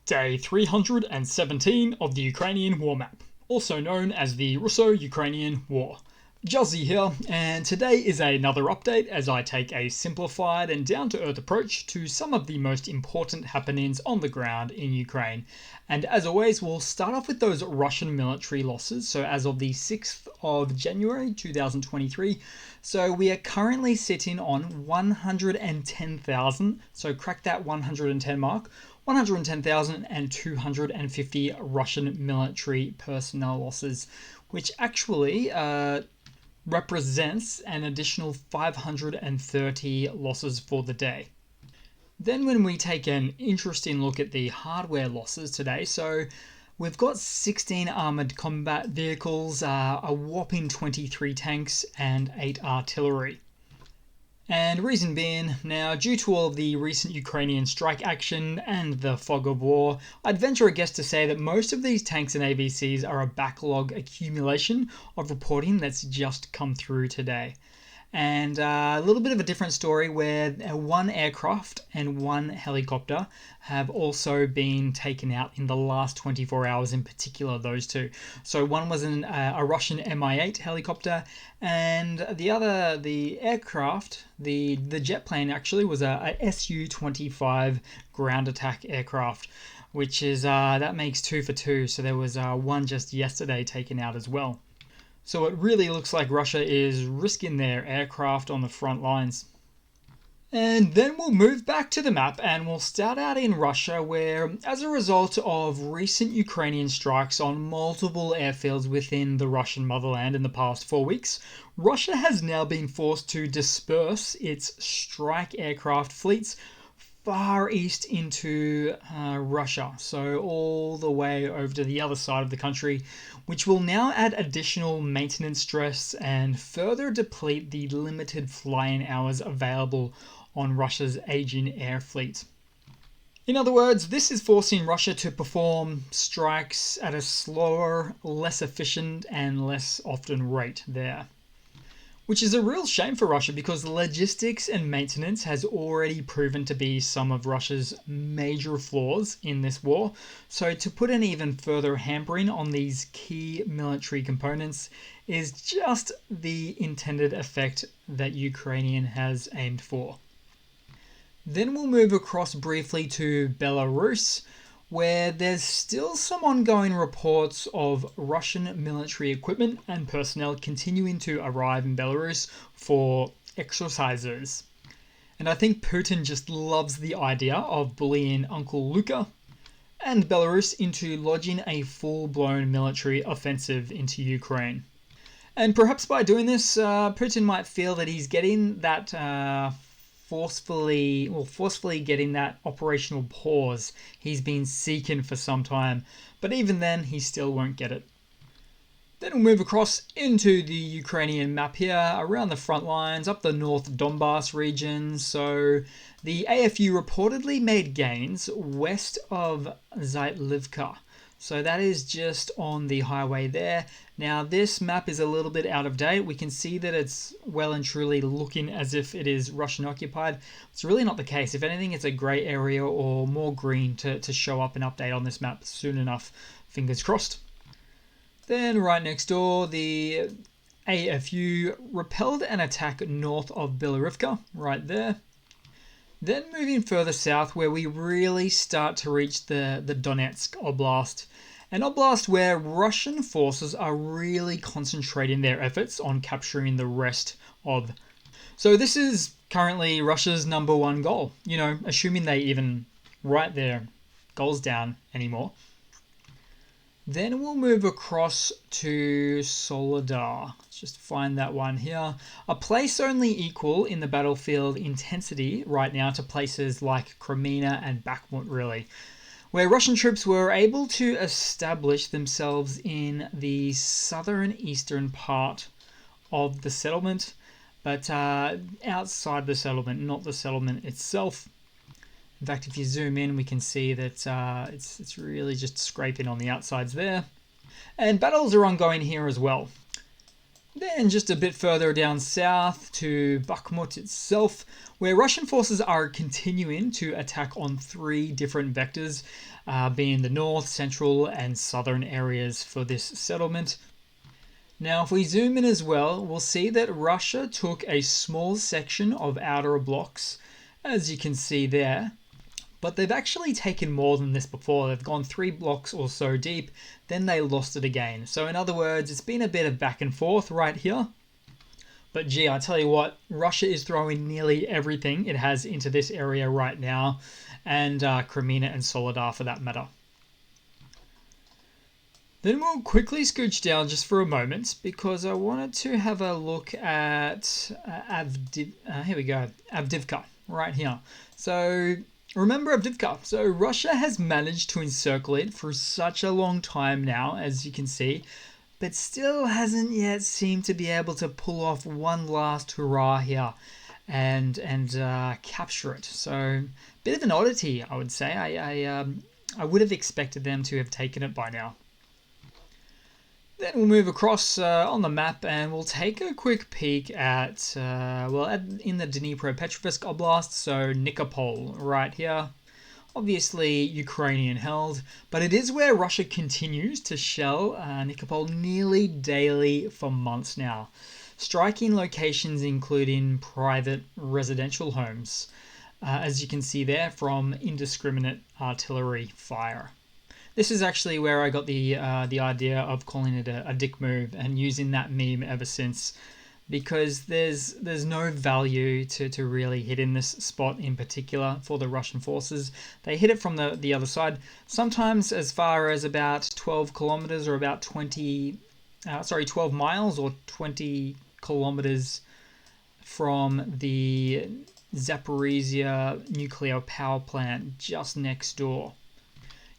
Day 317 of the Ukrainian War Map, also known as the Russo-Ukrainian War. Juzzy here, and today is another update as I take a simplified and down-to-earth approach to some of the most important happenings on the ground in Ukraine. And as always, we'll start off with those Russian military losses. So as of the 6th of January 2023, so we are currently sitting on 110,000, so crack that 110 mark, 110,250 Russian military personnel losses, which actually represents an additional 530 losses for the day. Then when we take an interesting look at the hardware losses today, so we've got 16 armored combat vehicles, a whopping 23 tanks, and 8 artillery. And reason being, now due to all of the recent Ukrainian strike action and the fog of war, I'd venture a guess to say that most of these tanks and AVCs are a backlog accumulation of reporting that's just come through today. And a little bit of a different story where one aircraft and one helicopter have also been taken out in the last 24 hours, in particular those two. So one was a Russian Mi-8 helicopter, and the other, the aircraft, the jet plane actually was a Su-25 ground attack aircraft, which is, that makes 2 for 2. So there was one just yesterday taken out as well. So it really looks like Russia is risking their aircraft on the front lines. And then we'll move back to the map and we'll start out in Russia, where as a result of recent Ukrainian strikes on multiple airfields within the Russian motherland in the past 4 weeks, Russia has now been forced to disperse its strike aircraft fleets far east into Russia, so all the way over to the other side of the country, which will now add additional maintenance stress and further deplete the limited flying hours available on Russia's aging air fleet. In other words, this is forcing Russia to perform strikes at a slower, less efficient, and less often rate there. Which is a real shame for Russia, because logistics and maintenance has already proven to be some of Russia's major flaws in this war. So to put an even further hampering on these key military components is just the intended effect that Ukrainian has aimed for. Then we'll move across briefly to Belarus, where there's still some ongoing reports of Russian military equipment and personnel continuing to arrive in Belarus for exercises. And I think Putin just loves the idea of bullying Uncle Luka and Belarus into lodging a full-blown military offensive into Ukraine. And perhaps by doing this, Putin might feel that he's getting that forcefully getting that operational pause he's been seeking for some time, but even then he still won't get it. Then we'll move across into the Ukrainian map here, around the front lines, up the North Donbass region. So the AFU reportedly made gains west of Zaitlivka. So that is just on the highway there. Now this map is a little bit out of date. We can see that it's well and truly looking as if it is Russian occupied. It's really not the case. If anything, it's a grey area or more green to show up an update on this map soon enough. Fingers crossed. Then right next door, the AFU repelled an attack north of Bilarivka, right there. Then moving further south, where we really start to reach the Donetsk Oblast, an oblast where Russian forces are really concentrating their efforts on capturing the rest of. So this is currently Russia's #1 goal, assuming they even write their goals down anymore. Then we'll move across to Soledar. Let's just find that one here. A place only equal in the battlefield intensity right now to places like Crimea and Bakhmut, really, where Russian troops were able to establish themselves in the southern eastern part of the settlement, but outside the settlement, not the settlement itself. In fact, if you zoom in, we can see that it's really just scraping on the outsides there. And battles are ongoing here as well. Then just a bit further down south to Bakhmut itself, where Russian forces are continuing to attack on 3 different vectors, being the north, central, and southern areas for this settlement. Now, if we zoom in as well, we'll see that Russia took a small section of outer blocks, as you can see there. But they've actually taken more than this before. They've gone 3 blocks or so deep, then they lost it again. So in other words, it's been a bit of back and forth right here. But gee, I tell you what, Russia is throwing nearly everything it has into this area right now, and Crimea and Soledar for that matter. Then we'll quickly scooch down just for a moment because I wanted to have a look at Avdiivka, right here. So remember Avdiivka. So Russia has managed to encircle it for such a long time now, as you can see, but still hasn't yet seemed to be able to pull off one last hurrah here and capture it. So bit of an oddity, I would say. I would have expected them to have taken it by now. Then we'll move across on the map and we'll take a quick peek at, in the Dnipropetrovsk Oblast, so Nikopol right here. Obviously Ukrainian held, but it is where Russia continues to shell Nikopol nearly daily for months now, striking locations including private residential homes, as you can see there, from indiscriminate artillery fire. This is actually where I got the idea of calling it a dick move and using that meme ever since, because there's no value to really hitting this spot in particular for the Russian forces. They hit it from the other side, sometimes as far as about 12 kilometers or about 12 miles or 20 kilometers from the Zaporizhia nuclear power plant just next door,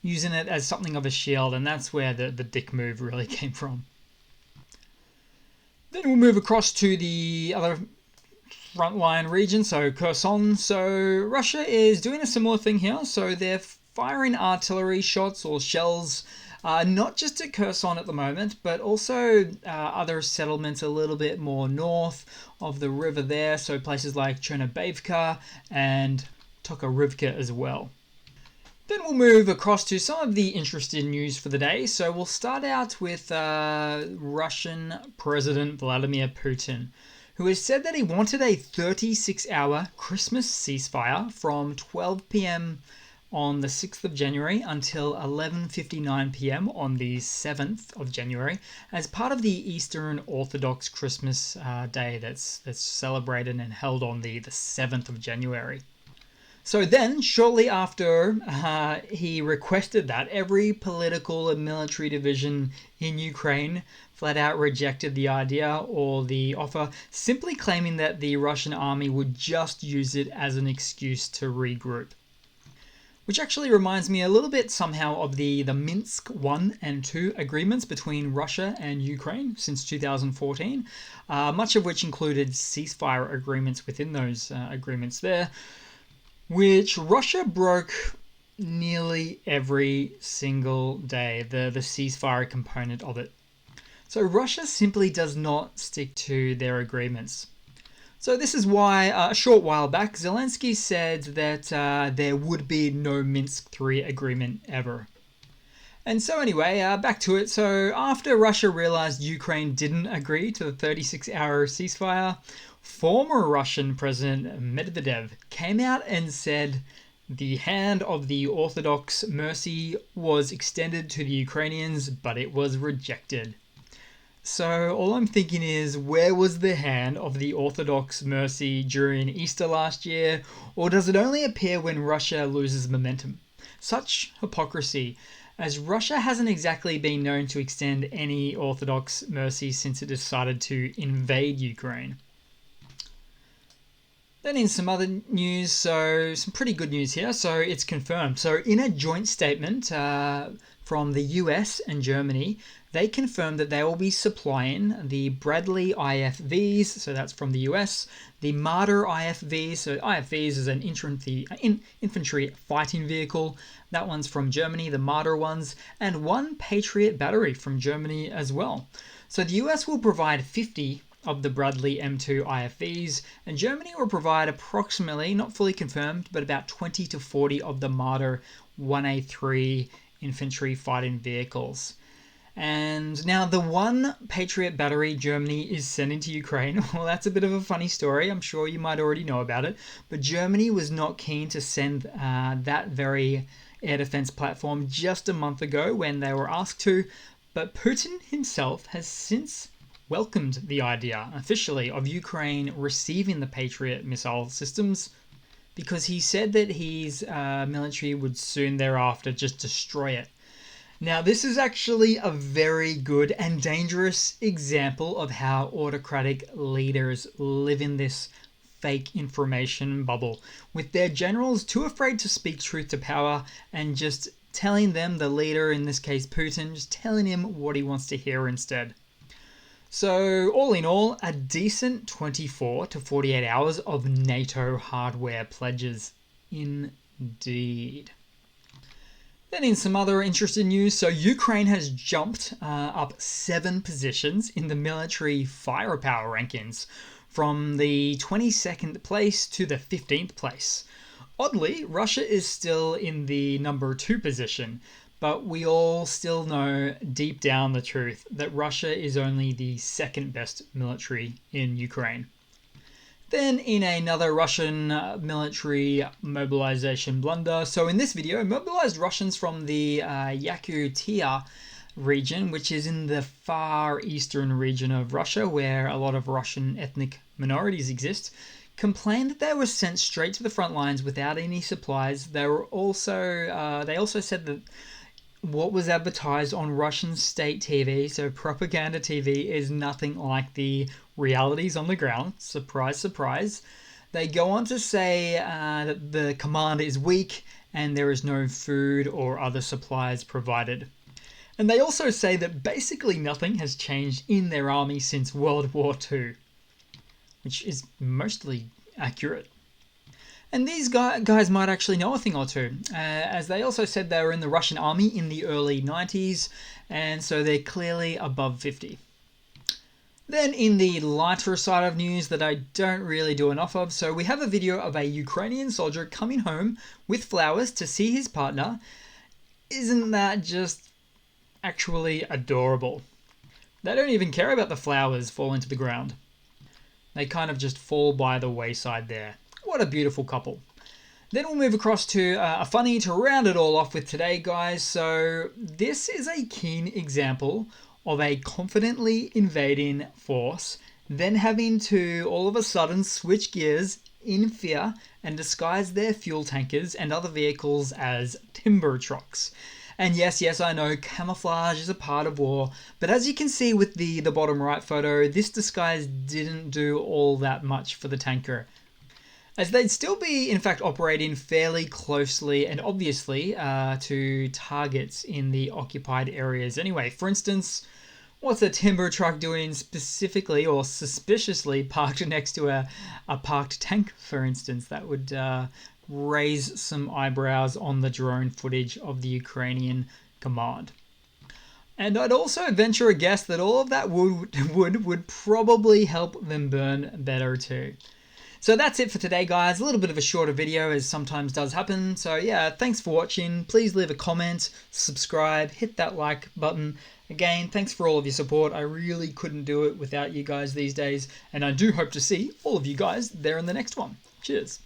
using it as something of a shield, and that's where the dick move really came from. Then we'll move across to the other frontline region, so Kherson. So Russia is doing a similar thing here, so they're firing artillery shots or shells, not just at Kherson at the moment, but also other settlements a little bit more north of the river there, so places like Chernobivka and Tokarivka as well. Then we'll move across to some of the interesting news for the day. So we'll start out with Russian President Vladimir Putin, who has said that he wanted a 36-hour Christmas ceasefire from 12 p.m. on the 6th of January until 11:59 p.m. on the 7th of January as part of the Eastern Orthodox Christmas day that's celebrated and held on the 7th of January. So then, shortly after he requested that, every political and military division in Ukraine flat out rejected the idea or the offer, simply claiming that the Russian army would just use it as an excuse to regroup. Which actually reminds me a little bit somehow of the Minsk 1 and 2 agreements between Russia and Ukraine since 2014, much of which included ceasefire agreements within those agreements there, which Russia broke nearly every single day, the ceasefire component of it. So Russia simply does not stick to their agreements. So this is why a short while back Zelensky said that there would be no Minsk 3 agreement ever. And so anyway, back to it. So after Russia realized Ukraine didn't agree to the 36-hour ceasefire, former Russian President Medvedev came out and said the hand of the Orthodox mercy was extended to the Ukrainians, but it was rejected. So all I'm thinking is, where was the hand of the Orthodox mercy during Easter last year, or does it only appear when Russia loses momentum? Such hypocrisy, as Russia hasn't exactly been known to extend any Orthodox mercy since it decided to invade Ukraine. Then in some other news, so some pretty good news here. So it's confirmed. So in a joint statement from the US and Germany, they confirmed that they will be supplying the Bradley IFVs, so that's from the US, the Marder IFVs, so IFVs is an infantry fighting vehicle, that one's from Germany, the Marder ones, and one Patriot battery from Germany as well. So the US will provide 50 of the Bradley M2 IFVs, and Germany will provide approximately, not fully confirmed, but about 20 to 40 of the Marder 1A3 infantry fighting vehicles. And now the one Patriot battery Germany is sending to Ukraine, well, that's a bit of a funny story. I'm sure you might already know about it. But Germany was not keen to send that very air defense platform just a month ago when they were asked to. But Putin himself has since welcomed the idea officially of Ukraine receiving the Patriot missile systems, because he said that his military would soon thereafter just destroy it. Now, this is actually a very good and dangerous example of how autocratic leaders live in this fake information bubble, with their generals too afraid to speak truth to power and just telling them, the leader, in this case Putin, just telling him what he wants to hear instead. So, all in all, a decent 24 to 48 hours of NATO hardware pledges. Indeed. Then in some other interesting news, so Ukraine has jumped up 7 positions in the military firepower rankings, from the 22nd place to the 15th place. Oddly, Russia is still in the number 2 position, but we all still know deep down the truth that Russia is only the second best military in Ukraine. Then in another Russian military mobilization blunder, so in this video, mobilized Russians from the Yakutia region, which is in the far eastern region of Russia, where a lot of Russian ethnic minorities exist, complained that they were sent straight to the front lines without any supplies. They also said that what was advertised on Russian state TV, so propaganda TV, is nothing like the realities on the ground. Surprise, surprise. They go on to say that the command is weak and there is no food or other supplies provided. And they also say that basically nothing has changed in their army since World War II, which is mostly accurate. And these guys might actually know a thing or two, as they also said they were in the Russian army in the early 90s, and so they're clearly above 50. Then in the lighter side of news that I don't really do enough of, so we have a video of a Ukrainian soldier coming home with flowers to see his partner. Isn't that just actually adorable? They don't even care about the flowers falling to the ground. They kind of just fall by the wayside there. What a beautiful couple. Then we'll move across to a funny to round it all off with today, guys. So this is a keen example of a confidently invading force, then having to all of a sudden switch gears in fear and disguise their fuel tankers and other vehicles as timber trucks. And yes, I know camouflage is a part of war, but as you can see with the bottom right photo, this disguise didn't do all that much for the tanker, as they'd still be, in fact, operating fairly closely and obviously to targets in the occupied areas anyway. For instance, what's a timber truck doing specifically or suspiciously parked next to a parked tank, for instance? That would raise some eyebrows on the drone footage of the Ukrainian command. And I'd also venture a guess that all of that wood would probably help them burn better too. So that's it for today, guys. A little bit of a shorter video, as sometimes does happen. So yeah, thanks for watching. Please leave a comment, subscribe, hit that like button. Again, thanks for all of your support. I really couldn't do it without you guys these days. And I do hope to see all of you guys there in the next one. Cheers.